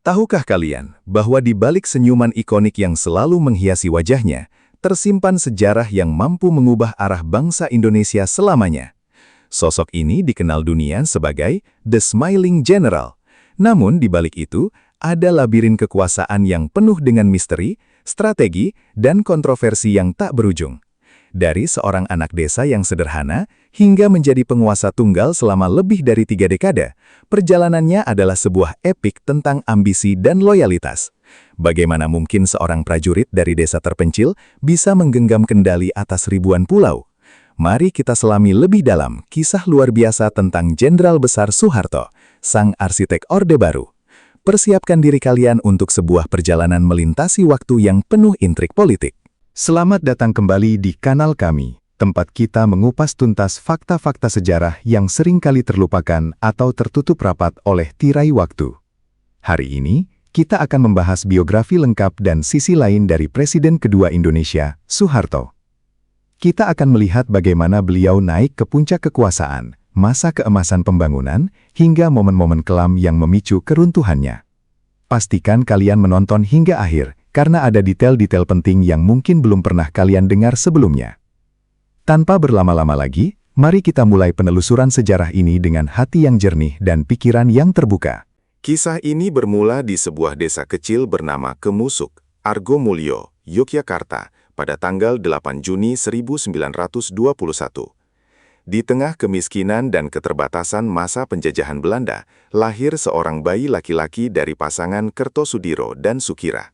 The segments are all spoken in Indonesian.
Tahukah kalian bahwa di balik senyuman ikonik yang selalu menghiasi wajahnya, tersimpan sejarah yang mampu mengubah arah bangsa Indonesia selamanya? Sosok ini dikenal dunia sebagai The Smiling General. Namun di balik itu, ada labirin kekuasaan yang penuh dengan misteri, strategi, dan kontroversi yang tak berujung. Dari seorang anak desa yang sederhana hingga menjadi penguasa tunggal selama lebih dari 3 dekade, perjalanannya adalah sebuah epik tentang ambisi dan loyalitas. Bagaimana mungkin seorang prajurit dari desa terpencil bisa menggenggam kendali atas ribuan pulau? Mari kita selami lebih dalam kisah luar biasa tentang Jenderal Besar Soeharto, sang arsitek Orde Baru. Persiapkan diri kalian untuk sebuah perjalanan melintasi waktu yang penuh intrik politik. Selamat datang kembali di kanal kami, tempat kita mengupas tuntas fakta-fakta sejarah yang sering kali terlupakan atau tertutup rapat oleh tirai waktu. Hari ini, kita akan membahas biografi lengkap dan sisi lain dari Presiden kedua Indonesia, Soeharto. Kita akan melihat bagaimana beliau naik ke puncak kekuasaan, masa keemasan pembangunan, hingga momen-momen kelam yang memicu keruntuhannya. Pastikan kalian menonton hingga akhir, karena ada detail-detail penting yang mungkin belum pernah kalian dengar sebelumnya. Tanpa berlama-lama lagi, mari kita mulai penelusuran sejarah ini dengan hati yang jernih dan pikiran yang terbuka. Kisah ini bermula di sebuah desa kecil bernama Kemusuk, Argomulyo, Yogyakarta, pada tanggal 8 Juni 1921. Di tengah kemiskinan dan keterbatasan masa penjajahan Belanda, lahir seorang bayi laki-laki dari pasangan Kertosudiro dan Sukira.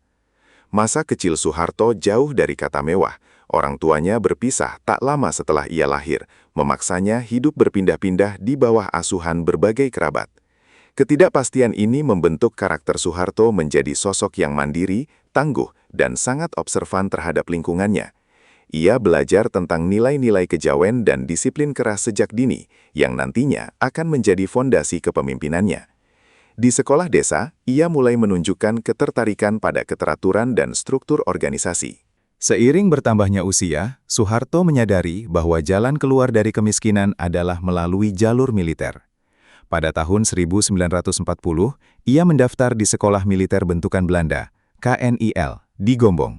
Masa kecil Soeharto jauh dari kata mewah. Orang tuanya berpisah tak lama setelah ia lahir, memaksanya hidup berpindah-pindah di bawah asuhan berbagai kerabat. Ketidakpastian ini membentuk karakter Soeharto menjadi sosok yang mandiri, tangguh, dan sangat observan terhadap lingkungannya. Ia belajar tentang nilai-nilai kejawen dan disiplin keras sejak dini, yang nantinya akan menjadi fondasi kepemimpinannya. Di sekolah desa, ia mulai menunjukkan ketertarikan pada keteraturan dan struktur organisasi. Seiring bertambahnya usia, Soeharto menyadari bahwa jalan keluar dari kemiskinan adalah melalui jalur militer. Pada tahun 1940, ia mendaftar di Sekolah Militer Bentukan Belanda, KNIL, di Gombong.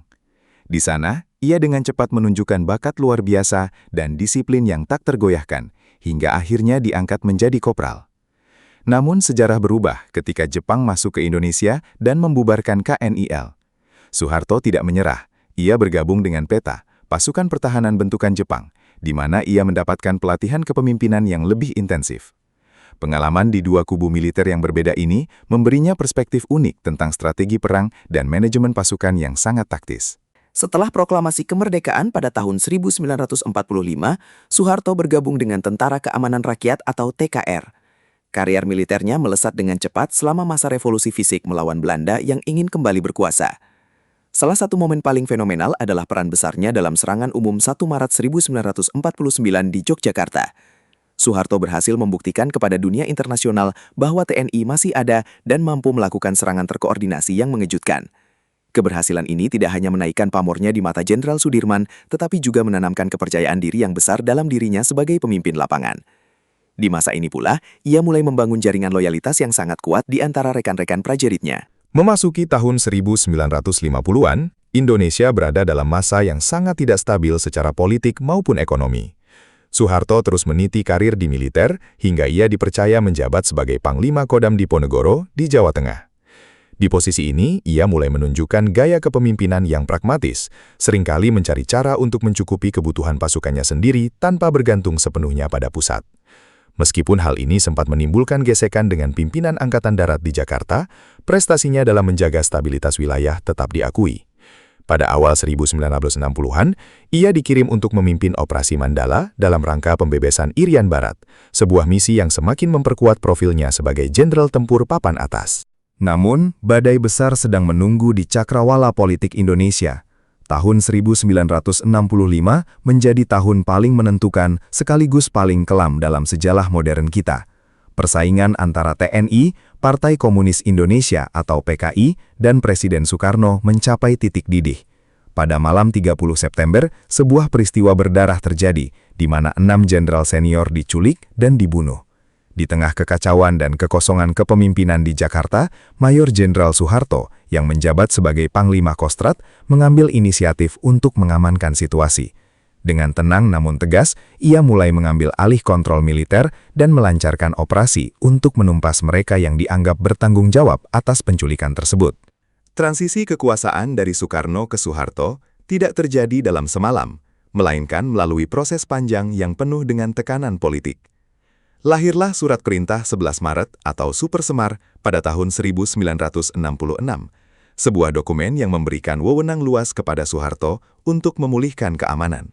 Di sana, ia dengan cepat menunjukkan bakat luar biasa dan disiplin yang tak tergoyahkan, hingga akhirnya diangkat menjadi kopral. Namun sejarah berubah ketika Jepang masuk ke Indonesia dan membubarkan KNIL. Soeharto tidak menyerah. Ia bergabung dengan PETA, pasukan pertahanan bentukan Jepang, di mana ia mendapatkan pelatihan kepemimpinan yang lebih intensif. Pengalaman di dua kubu militer yang berbeda ini memberinya perspektif unik tentang strategi perang dan manajemen pasukan yang sangat taktis. Setelah proklamasi kemerdekaan pada tahun 1945, Soeharto bergabung dengan Tentara Keamanan Rakyat atau TKR. Karier militernya melesat dengan cepat selama masa revolusi fisik melawan Belanda yang ingin kembali berkuasa. Salah satu momen paling fenomenal adalah peran besarnya dalam serangan umum 1 Maret 1949 di Yogyakarta. Soeharto berhasil membuktikan kepada dunia internasional bahwa TNI masih ada dan mampu melakukan serangan terkoordinasi yang mengejutkan. Keberhasilan ini tidak hanya menaikkan pamornya di mata Jenderal Sudirman, tetapi juga menanamkan kepercayaan diri yang besar dalam dirinya sebagai pemimpin lapangan. Di masa ini pula, ia mulai membangun jaringan loyalitas yang sangat kuat di antara rekan-rekan prajuritnya. Memasuki tahun 1950-an, Indonesia berada dalam masa yang sangat tidak stabil secara politik maupun ekonomi. Soeharto terus meniti karir di militer hingga ia dipercaya menjabat sebagai Panglima Kodam Diponegoro di Jawa Tengah. Di posisi ini, ia mulai menunjukkan gaya kepemimpinan yang pragmatis, seringkali mencari cara untuk mencukupi kebutuhan pasukannya sendiri tanpa bergantung sepenuhnya pada pusat. Meskipun hal ini sempat menimbulkan gesekan dengan pimpinan Angkatan Darat di Jakarta, prestasinya dalam menjaga stabilitas wilayah tetap diakui. Pada awal 1960-an, ia dikirim untuk memimpin Operasi Mandala dalam rangka pembebasan Irian Barat, sebuah misi yang semakin memperkuat profilnya sebagai jenderal tempur papan atas. Namun, badai besar sedang menunggu di cakrawala politik Indonesia. Tahun 1965 menjadi tahun paling menentukan sekaligus paling kelam dalam sejarah modern kita. Persaingan antara TNI, Partai Komunis Indonesia atau PKI, dan Presiden Soekarno mencapai titik didih. Pada malam 30 September, sebuah peristiwa berdarah terjadi, di mana 6 jenderal senior diculik dan dibunuh. Di tengah kekacauan dan kekosongan kepemimpinan di Jakarta, Mayor Jenderal Soeharto, yang menjabat sebagai Panglima Kostrad, mengambil inisiatif untuk mengamankan situasi. Dengan tenang namun tegas, ia mulai mengambil alih kontrol militer dan melancarkan operasi untuk menumpas mereka yang dianggap bertanggung jawab atas penculikan tersebut. Transisi kekuasaan dari Soekarno ke Soeharto tidak terjadi dalam semalam, melainkan melalui proses panjang yang penuh dengan tekanan politik. Lahirlah Surat Perintah 11 Maret atau Super Semar pada tahun 1966, sebuah dokumen yang memberikan wewenang luas kepada Soeharto untuk memulihkan keamanan.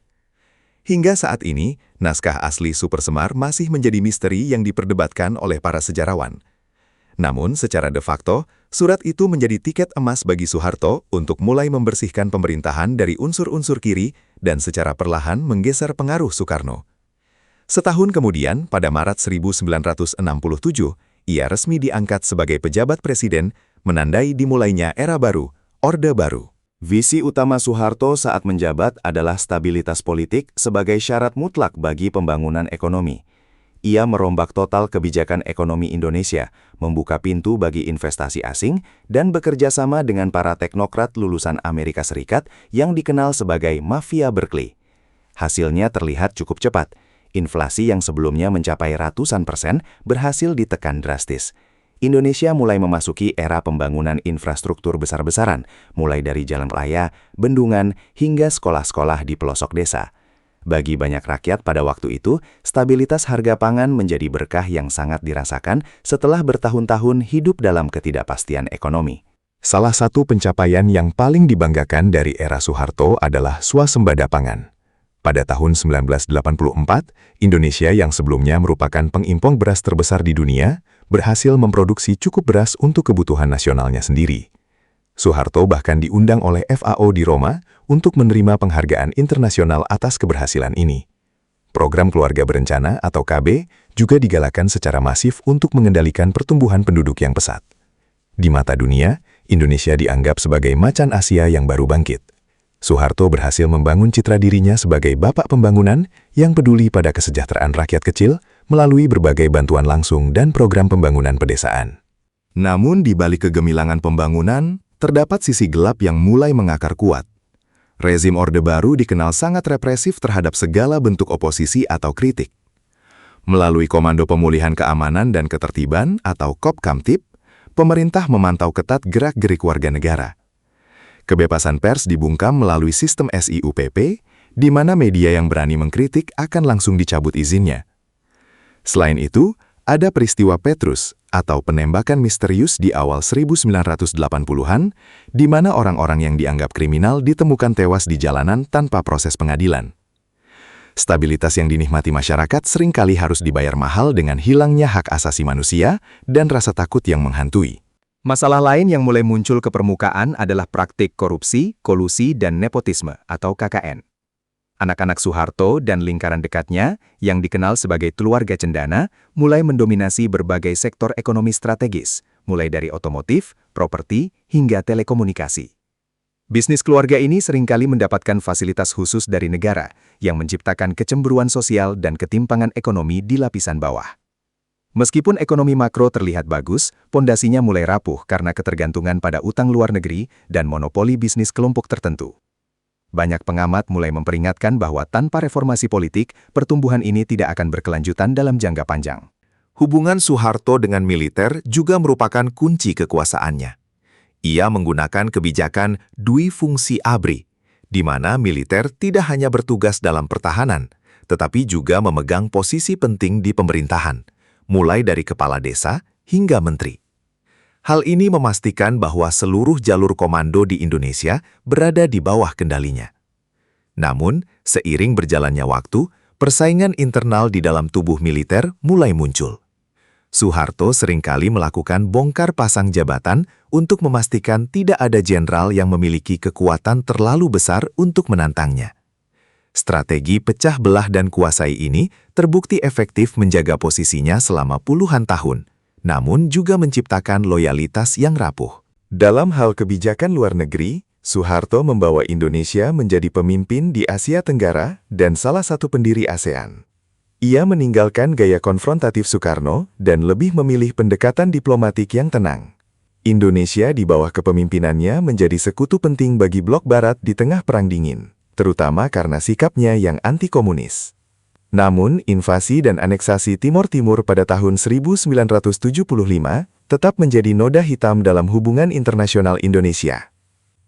Hingga saat ini, naskah asli Super Semar masih menjadi misteri yang diperdebatkan oleh para sejarawan. Namun, secara de facto, surat itu menjadi tiket emas bagi Soeharto untuk mulai membersihkan pemerintahan dari unsur-unsur kiri dan secara perlahan menggeser pengaruh Soekarno. Setahun kemudian, pada Maret 1967, ia resmi diangkat sebagai pejabat presiden, menandai dimulainya era baru, Orde Baru. Visi utama Soeharto saat menjabat adalah stabilitas politik sebagai syarat mutlak bagi pembangunan ekonomi. Ia merombak total kebijakan ekonomi Indonesia, membuka pintu bagi investasi asing, dan bekerja sama dengan para teknokrat lulusan Amerika Serikat yang dikenal sebagai Mafia Berkeley. Hasilnya terlihat cukup cepat. Inflasi yang sebelumnya mencapai ratusan persen berhasil ditekan drastis. Indonesia mulai memasuki era pembangunan infrastruktur besar-besaran, mulai dari jalan raya, bendungan, hingga sekolah-sekolah di pelosok desa. Bagi banyak rakyat pada waktu itu, stabilitas harga pangan menjadi berkah yang sangat dirasakan setelah bertahun-tahun hidup dalam ketidakpastian ekonomi. Salah satu pencapaian yang paling dibanggakan dari era Soeharto adalah swasembada pangan. Pada tahun 1984, Indonesia yang sebelumnya merupakan pengimpor beras terbesar di dunia, berhasil memproduksi cukup beras untuk kebutuhan nasionalnya sendiri. Soeharto bahkan diundang oleh FAO di Roma untuk menerima penghargaan internasional atas keberhasilan ini. Program Keluarga Berencana atau KB juga digalakan secara masif untuk mengendalikan pertumbuhan penduduk yang pesat. Di mata dunia, Indonesia dianggap sebagai macan Asia yang baru bangkit. Soeharto berhasil membangun citra dirinya sebagai bapak pembangunan yang peduli pada kesejahteraan rakyat kecil melalui berbagai bantuan langsung dan program pembangunan pedesaan. Namun di balik kegemilangan pembangunan, terdapat sisi gelap yang mulai mengakar kuat. Rezim Orde Baru dikenal sangat represif terhadap segala bentuk oposisi atau kritik. Melalui Komando Pemulihan Keamanan dan Ketertiban atau Kopkamtib, pemerintah memantau ketat gerak-gerik warga negara. Kebebasan pers dibungkam melalui sistem SIUPP, di mana media yang berani mengkritik akan langsung dicabut izinnya. Selain itu, ada peristiwa Petrus atau penembakan misterius di awal 1980-an, di mana orang-orang yang dianggap kriminal ditemukan tewas di jalanan tanpa proses pengadilan. Stabilitas yang dinikmati masyarakat seringkali harus dibayar mahal dengan hilangnya hak asasi manusia dan rasa takut yang menghantui. Masalah lain yang mulai muncul ke permukaan adalah praktik korupsi, kolusi, dan nepotisme atau KKN. Anak-anak Soeharto dan lingkaran dekatnya, yang dikenal sebagai keluarga cendana, mulai mendominasi berbagai sektor ekonomi strategis, mulai dari otomotif, properti, hingga telekomunikasi. Bisnis keluarga ini seringkali mendapatkan fasilitas khusus dari negara, yang menciptakan kecemburuan sosial dan ketimpangan ekonomi di lapisan bawah. Meskipun ekonomi makro terlihat bagus, pondasinya mulai rapuh karena ketergantungan pada utang luar negeri dan monopoli bisnis kelompok tertentu. Banyak pengamat mulai memperingatkan bahwa tanpa reformasi politik, pertumbuhan ini tidak akan berkelanjutan dalam jangka panjang. Hubungan Soeharto dengan militer juga merupakan kunci kekuasaannya. Ia menggunakan kebijakan Dwi Fungsi ABRI, di mana militer tidak hanya bertugas dalam pertahanan, tetapi juga memegang posisi penting di pemerintahan, mulai dari kepala desa hingga menteri. Hal ini memastikan bahwa seluruh jalur komando di Indonesia berada di bawah kendalinya. Namun, seiring berjalannya waktu, persaingan internal di dalam tubuh militer mulai muncul. Soeharto seringkali melakukan bongkar pasang jabatan untuk memastikan tidak ada jenderal yang memiliki kekuatan terlalu besar untuk menantangnya. Strategi pecah belah dan kuasai ini terbukti efektif menjaga posisinya selama puluhan tahun, namun juga menciptakan loyalitas yang rapuh. Dalam hal kebijakan luar negeri, Soeharto membawa Indonesia menjadi pemimpin di Asia Tenggara dan salah satu pendiri ASEAN. Ia meninggalkan gaya konfrontatif Soekarno dan lebih memilih pendekatan diplomatik yang tenang. Indonesia di bawah kepemimpinannya menjadi sekutu penting bagi blok Barat di tengah Perang Dingin, terutama karena sikapnya yang anti-komunis. Namun, invasi dan aneksasi Timor Timur pada tahun 1975 tetap menjadi noda hitam dalam hubungan internasional Indonesia.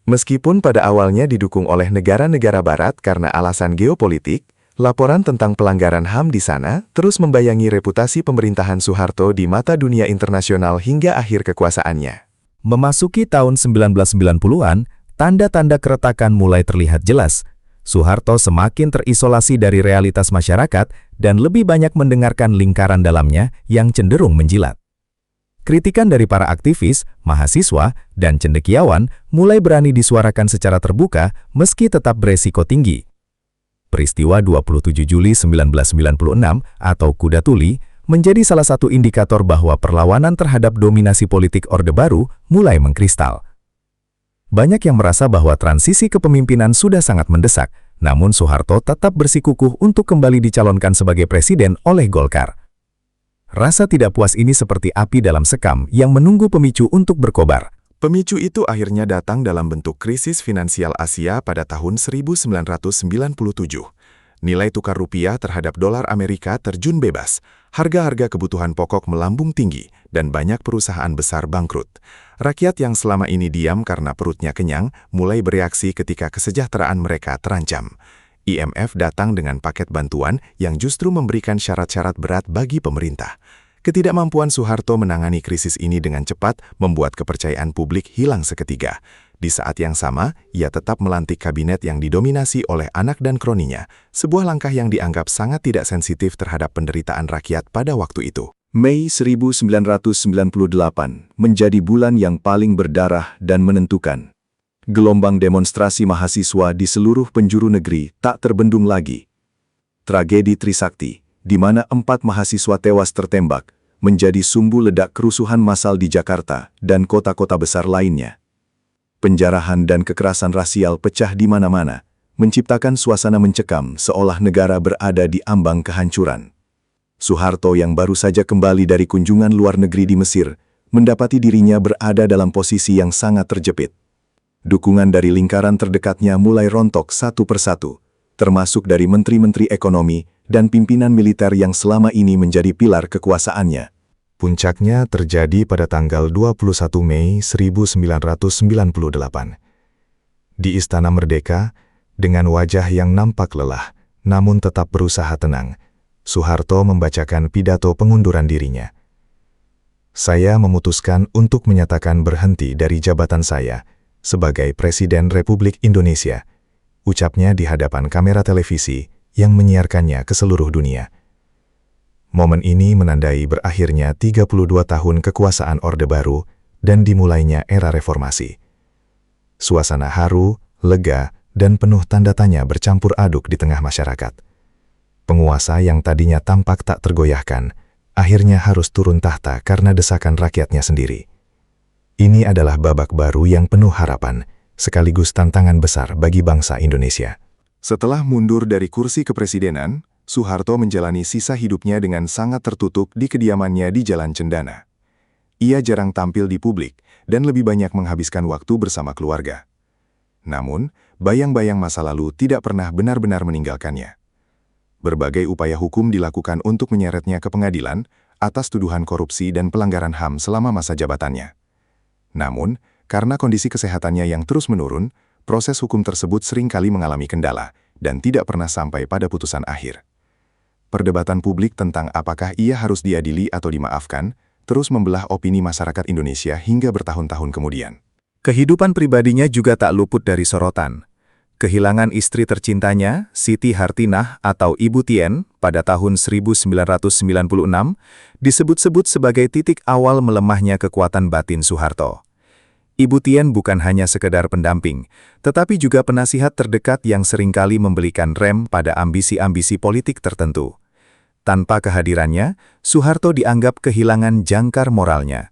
Meskipun pada awalnya didukung oleh negara-negara Barat karena alasan geopolitik, laporan tentang pelanggaran HAM di sana terus membayangi reputasi pemerintahan Soeharto di mata dunia internasional hingga akhir kekuasaannya. Memasuki tahun 1990-an, tanda-tanda keretakan mulai terlihat jelas. Soeharto semakin terisolasi dari realitas masyarakat dan lebih banyak mendengarkan lingkaran dalamnya yang cenderung menjilat. Kritikan dari para aktivis, mahasiswa, dan cendekiawan mulai berani disuarakan secara terbuka meski tetap beresiko tinggi. Peristiwa 27 Juli 1996 atau Kuda Tuli menjadi salah satu indikator bahwa perlawanan terhadap dominasi politik Orde Baru mulai mengkristal. Banyak yang merasa bahwa transisi kepemimpinan sudah sangat mendesak, namun Soeharto tetap bersikukuh untuk kembali dicalonkan sebagai presiden oleh Golkar. Rasa tidak puas ini seperti api dalam sekam yang menunggu pemicu untuk berkobar. Pemicu itu akhirnya datang dalam bentuk krisis finansial Asia pada tahun 1997. Nilai tukar rupiah terhadap dolar Amerika terjun bebas, harga-harga kebutuhan pokok melambung tinggi, dan banyak perusahaan besar bangkrut. Rakyat yang selama ini diam karena perutnya kenyang, mulai bereaksi ketika kesejahteraan mereka terancam. IMF datang dengan paket bantuan yang justru memberikan syarat-syarat berat bagi pemerintah. Ketidakmampuan Soeharto menangani krisis ini dengan cepat membuat kepercayaan publik hilang seketika. Di saat yang sama, ia tetap melantik kabinet yang didominasi oleh anak dan kroninya, sebuah langkah yang dianggap sangat tidak sensitif terhadap penderitaan rakyat pada waktu itu. Mei 1998 menjadi bulan yang paling berdarah dan menentukan. Gelombang demonstrasi mahasiswa di seluruh penjuru negeri tak terbendung lagi. Tragedi Trisakti, di mana 4 mahasiswa tewas tertembak, menjadi sumbu ledak kerusuhan massal di Jakarta dan kota-kota besar lainnya. Penjarahan dan kekerasan rasial pecah di mana-mana, menciptakan suasana mencekam seolah negara berada di ambang kehancuran. Soeharto yang baru saja kembali dari kunjungan luar negeri di Mesir, mendapati dirinya berada dalam posisi yang sangat terjepit. Dukungan dari lingkaran terdekatnya mulai rontok satu persatu, termasuk dari menteri-menteri ekonomi dan pimpinan militer yang selama ini menjadi pilar kekuasaannya. Puncaknya terjadi pada tanggal 21 Mei 1998. Di Istana Merdeka, dengan wajah yang nampak lelah, namun tetap berusaha tenang, Soeharto membacakan pidato pengunduran dirinya. Saya memutuskan untuk menyatakan berhenti dari jabatan saya sebagai Presiden Republik Indonesia, ucapnya di hadapan kamera televisi yang menyiarkannya ke seluruh dunia. Momen ini menandai berakhirnya 32 tahun kekuasaan Orde Baru dan dimulainya era reformasi. Suasana haru, lega, dan penuh tanda tanya bercampur aduk di tengah masyarakat. Penguasa yang tadinya tampak tak tergoyahkan, akhirnya harus turun tahta karena desakan rakyatnya sendiri. Ini adalah babak baru yang penuh harapan, sekaligus tantangan besar bagi bangsa Indonesia. Setelah mundur dari kursi kepresidenan, Soeharto menjalani sisa hidupnya dengan sangat tertutup di kediamannya di Jalan Cendana. Ia jarang tampil di publik dan lebih banyak menghabiskan waktu bersama keluarga. Namun, bayang-bayang masa lalu tidak pernah benar-benar meninggalkannya. Berbagai upaya hukum dilakukan untuk menyeretnya ke pengadilan atas tuduhan korupsi dan pelanggaran HAM selama masa jabatannya. Namun, karena kondisi kesehatannya yang terus menurun, proses hukum tersebut seringkali mengalami kendala dan tidak pernah sampai pada putusan akhir. Perdebatan publik tentang apakah ia harus diadili atau dimaafkan terus membelah opini masyarakat Indonesia hingga bertahun-tahun kemudian. Kehidupan pribadinya juga tak luput dari sorotan. Kehilangan istri tercintanya, Siti Hartinah atau Ibu Tien, pada tahun 1996, disebut-sebut sebagai titik awal melemahnya kekuatan batin Soeharto. Ibu Tien bukan hanya sekedar pendamping, tetapi juga penasihat terdekat yang seringkali memberikan rem pada ambisi-ambisi politik tertentu. Tanpa kehadirannya, Soeharto dianggap kehilangan jangkar moralnya.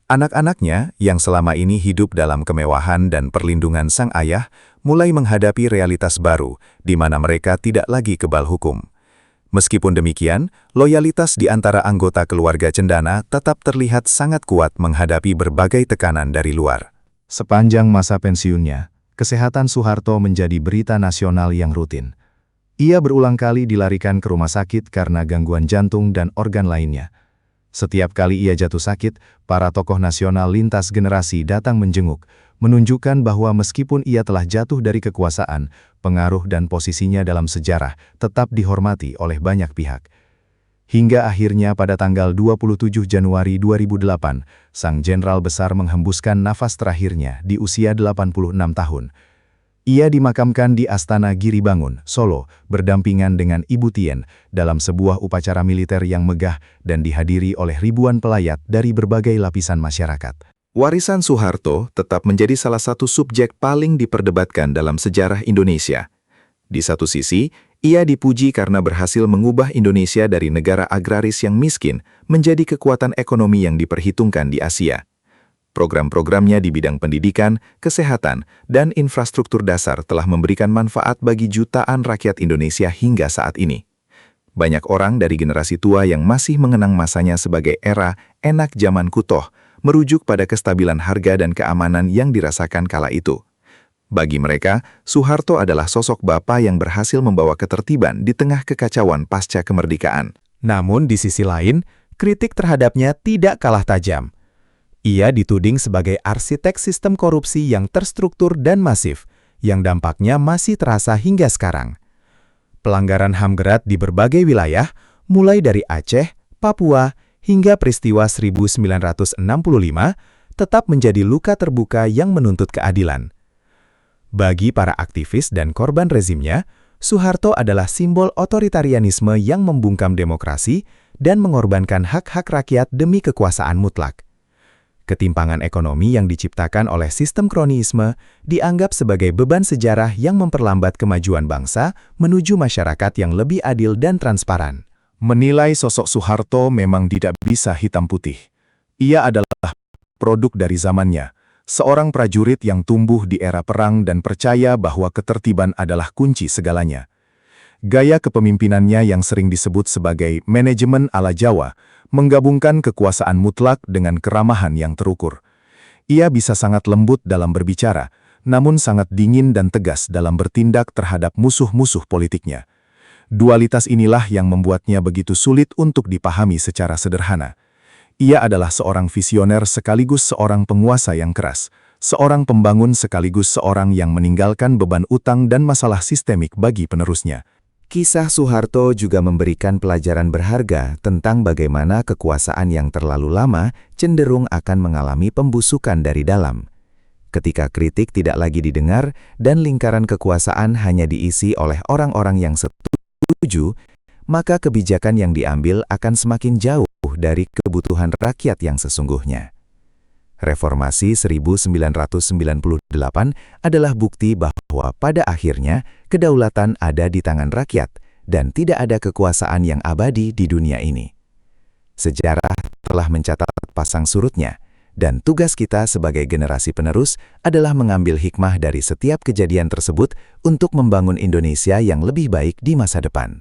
Anak-anaknya, yang selama ini hidup dalam kemewahan dan perlindungan sang ayah, mulai menghadapi realitas baru, di mana mereka tidak lagi kebal hukum. Meskipun demikian, loyalitas di antara anggota keluarga cendana tetap terlihat sangat kuat menghadapi berbagai tekanan dari luar. Sepanjang masa pensiunnya, kesehatan Soeharto menjadi berita nasional yang rutin. Ia berulang kali dilarikan ke rumah sakit karena gangguan jantung dan organ lainnya. Setiap kali ia jatuh sakit, para tokoh nasional lintas generasi datang menjenguk, menunjukkan bahwa meskipun ia telah jatuh dari kekuasaan, pengaruh dan posisinya dalam sejarah tetap dihormati oleh banyak pihak. Hingga akhirnya pada tanggal 27 Januari 2008, sang jenderal besar menghembuskan nafas terakhirnya di usia 86 tahun. Ia dimakamkan di Astana Giribangun, Solo, berdampingan dengan Ibu Tien dalam sebuah upacara militer yang megah dan dihadiri oleh ribuan pelayat dari berbagai lapisan masyarakat. Warisan Soeharto tetap menjadi salah satu subjek paling diperdebatkan dalam sejarah Indonesia. Di satu sisi, ia dipuji karena berhasil mengubah Indonesia dari negara agraris yang miskin menjadi kekuatan ekonomi yang diperhitungkan di Asia. Program-programnya di bidang pendidikan, kesehatan, dan infrastruktur dasar telah memberikan manfaat bagi jutaan rakyat Indonesia hingga saat ini. Banyak orang dari generasi tua yang masih mengenang masanya sebagai era enak zaman kutoh, merujuk pada kestabilan harga dan keamanan yang dirasakan kala itu. Bagi mereka, Soeharto adalah sosok bapa yang berhasil membawa ketertiban di tengah kekacauan pasca kemerdekaan. Namun di sisi lain, kritik terhadapnya tidak kalah tajam. Ia dituding sebagai arsitek sistem korupsi yang terstruktur dan masif, yang dampaknya masih terasa hingga sekarang. Pelanggaran HAM berat di berbagai wilayah, mulai dari Aceh, Papua, hingga peristiwa 1965, tetap menjadi luka terbuka yang menuntut keadilan. Bagi para aktivis dan korban rezimnya, Soeharto adalah simbol otoritarianisme yang membungkam demokrasi dan mengorbankan hak-hak rakyat demi kekuasaan mutlak. Ketimpangan ekonomi yang diciptakan oleh sistem kroniisme dianggap sebagai beban sejarah yang memperlambat kemajuan bangsa menuju masyarakat yang lebih adil dan transparan. Menilai sosok Soeharto memang tidak bisa hitam putih. Ia adalah produk dari zamannya, seorang prajurit yang tumbuh di era perang dan percaya bahwa ketertiban adalah kunci segalanya. Gaya kepemimpinannya yang sering disebut sebagai manajemen ala Jawa, menggabungkan kekuasaan mutlak dengan keramahan yang terukur. Ia bisa sangat lembut dalam berbicara, namun sangat dingin dan tegas dalam bertindak terhadap musuh-musuh politiknya. Dualitas inilah yang membuatnya begitu sulit untuk dipahami secara sederhana. Ia adalah seorang visioner sekaligus seorang penguasa yang keras, seorang pembangun sekaligus seorang yang meninggalkan beban utang dan masalah sistemik bagi penerusnya. Kisah Soeharto juga memberikan pelajaran berharga tentang bagaimana kekuasaan yang terlalu lama cenderung akan mengalami pembusukan dari dalam. Ketika kritik tidak lagi didengar dan lingkaran kekuasaan hanya diisi oleh orang-orang yang setuju, maka kebijakan yang diambil akan semakin jauh dari kebutuhan rakyat yang sesungguhnya. Reformasi 1998 adalah bukti bahwa pada akhirnya kedaulatan ada di tangan rakyat dan tidak ada kekuasaan yang abadi di dunia ini. Sejarah telah mencatat pasang surutnya, dan tugas kita sebagai generasi penerus adalah mengambil hikmah dari setiap kejadian tersebut untuk membangun Indonesia yang lebih baik di masa depan.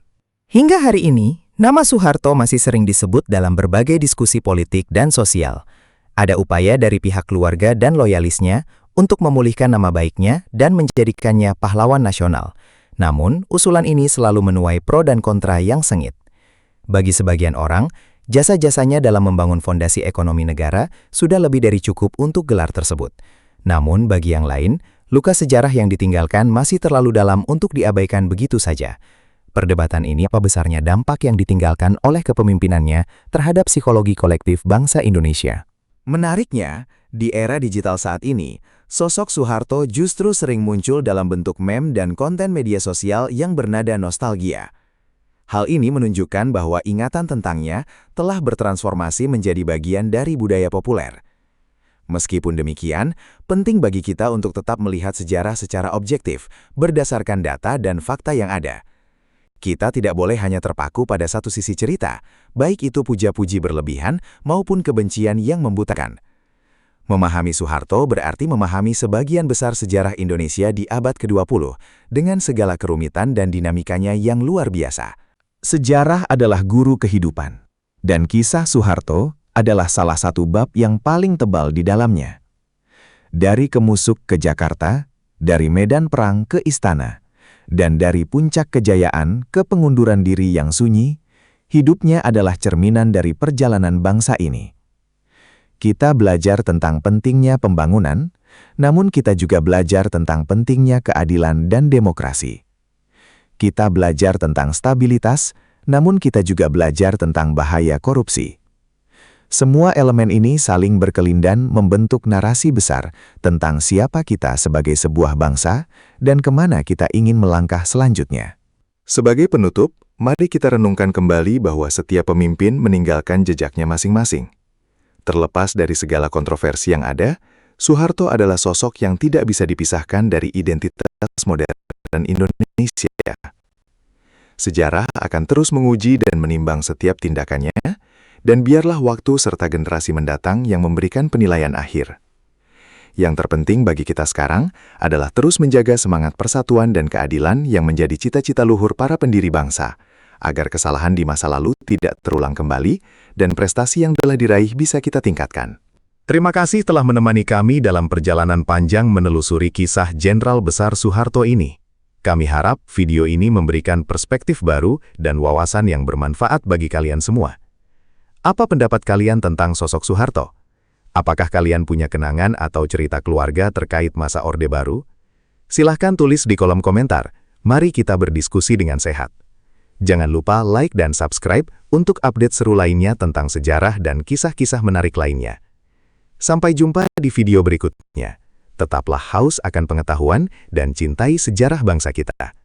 Hingga hari ini, nama Soeharto masih sering disebut dalam berbagai diskusi politik dan sosial. Ada upaya dari pihak keluarga dan loyalisnya untuk memulihkan nama baiknya dan menjadikannya pahlawan nasional. Namun, usulan ini selalu menuai pro dan kontra yang sengit. Bagi sebagian orang, jasa-jasanya dalam membangun fondasi ekonomi negara sudah lebih dari cukup untuk gelar tersebut. Namun, bagi yang lain, luka sejarah yang ditinggalkan masih terlalu dalam untuk diabaikan begitu saja. Perdebatan ini apa besarnya dampak yang ditinggalkan oleh kepemimpinannya terhadap psikologi kolektif bangsa Indonesia. Menariknya, di era digital saat ini, sosok Soeharto justru sering muncul dalam bentuk meme dan konten media sosial yang bernada nostalgia. Hal ini menunjukkan bahwa ingatan tentangnya telah bertransformasi menjadi bagian dari budaya populer. Meskipun demikian, penting bagi kita untuk tetap melihat sejarah secara objektif, berdasarkan data dan fakta yang ada. Kita tidak boleh hanya terpaku pada satu sisi cerita, baik itu puja-puji berlebihan maupun kebencian yang membutakan. Memahami Soeharto berarti memahami sebagian besar sejarah Indonesia di abad ke-20, dengan segala kerumitan dan dinamikanya yang luar biasa. Sejarah adalah guru kehidupan, dan kisah Soeharto adalah salah satu bab yang paling tebal di dalamnya. Dari Kemusuk ke Jakarta, dari medan perang ke istana, dan dari puncak kejayaan ke pengunduran diri yang sunyi, hidupnya adalah cerminan dari perjalanan bangsa ini. Kita belajar tentang pentingnya pembangunan, namun kita juga belajar tentang pentingnya keadilan dan demokrasi. Kita belajar tentang stabilitas, namun kita juga belajar tentang bahaya korupsi. Semua elemen ini saling berkelindan membentuk narasi besar tentang siapa kita sebagai sebuah bangsa dan kemana kita ingin melangkah selanjutnya. Sebagai penutup, mari kita renungkan kembali bahwa setiap pemimpin meninggalkan jejaknya masing-masing. Terlepas dari segala kontroversi yang ada, Soeharto adalah sosok yang tidak bisa dipisahkan dari identitas modern Indonesia. Sejarah akan terus menguji dan menimbang setiap tindakannya, dan biarlah waktu serta generasi mendatang yang memberikan penilaian akhir. Yang terpenting bagi kita sekarang adalah terus menjaga semangat persatuan dan keadilan yang menjadi cita-cita luhur para pendiri bangsa, agar kesalahan di masa lalu tidak terulang kembali dan prestasi yang telah diraih bisa kita tingkatkan. Terima kasih telah menemani kami dalam perjalanan panjang menelusuri kisah Jenderal Besar Soeharto ini. Kami harap video ini memberikan perspektif baru dan wawasan yang bermanfaat bagi kalian semua. Apa pendapat kalian tentang sosok Soeharto? Apakah kalian punya kenangan atau cerita keluarga terkait masa Orde Baru? Silahkan tulis di kolom komentar. Mari kita berdiskusi dengan sehat. Jangan lupa like dan subscribe untuk update seru lainnya tentang sejarah dan kisah-kisah menarik lainnya. Sampai jumpa di video berikutnya. Tetaplah haus akan pengetahuan dan cintai sejarah bangsa kita.